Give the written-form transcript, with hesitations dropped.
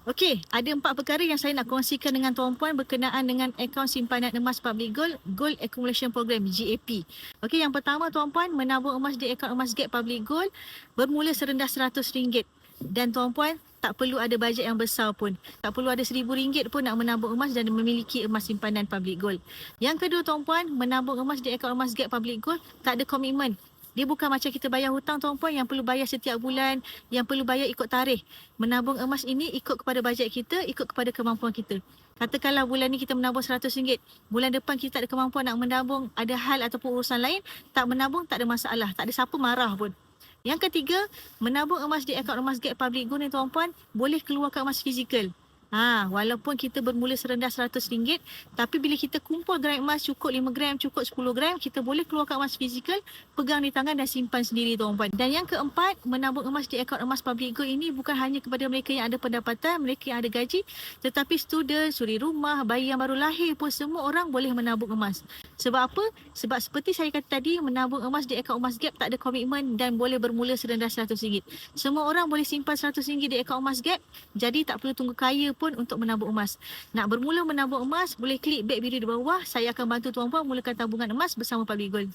Okey, ada 4 perkara yang saya nak kongsikan dengan tuan-puan berkenaan dengan akaun simpanan emas Public Gold, Gold Accumulation Program, GAP. Okey, yang pertama tuan-puan, menabung emas di akaun emas Gap Public Gold bermula serendah RM100. Dan tuan-puan, tak perlu ada bajet yang besar pun. Tak perlu ada RM1,000 pun nak menabung emas dan memiliki emas simpanan Public Gold. Yang kedua tuan-puan, menabung emas di akaun emas Gap Public Gold tak ada komitmen. Dia bukan macam kita bayar hutang tuan-puan yang perlu bayar setiap bulan, yang perlu bayar ikut tarikh. Menabung emas ini ikut kepada bajet kita, ikut kepada kemampuan kita. Katakanlah bulan ni kita menabung RM100, bulan depan kita tak ada kemampuan nak menabung, ada hal ataupun urusan lain, tak menabung tak ada masalah, tak ada siapa marah pun. Yang ketiga, menabung emas di akaun emas Gap Public Gold ni tuan-puan, boleh keluarkan emas fizikal. Walaupun kita bermula serendah RM100, tapi bila kita kumpul gram emas cukup 5 gram, cukup 10 gram, kita boleh keluarkan emas fizikal, pegang di tangan dan simpan sendiri tuan-puan. Dan yang keempat, menabung emas di akaun emas Public Gold ini bukan hanya kepada mereka yang ada pendapatan, mereka yang ada gaji, tetapi student, suri rumah, bayi yang baru lahir pun semua orang boleh menabung emas. Sebab apa? Sebab seperti saya kata tadi, menabung emas di akaun emas Gap tak ada komitmen dan boleh bermula serendah RM100. Semua orang boleh simpan RM100 di akaun emas Gap, jadi tak perlu tunggu kaya pun untuk menabung emas. Nak bermula menabung emas, boleh klik beg biru di bawah. Saya akan bantu tuan-puan mulakan tabungan emas bersama Public Gold.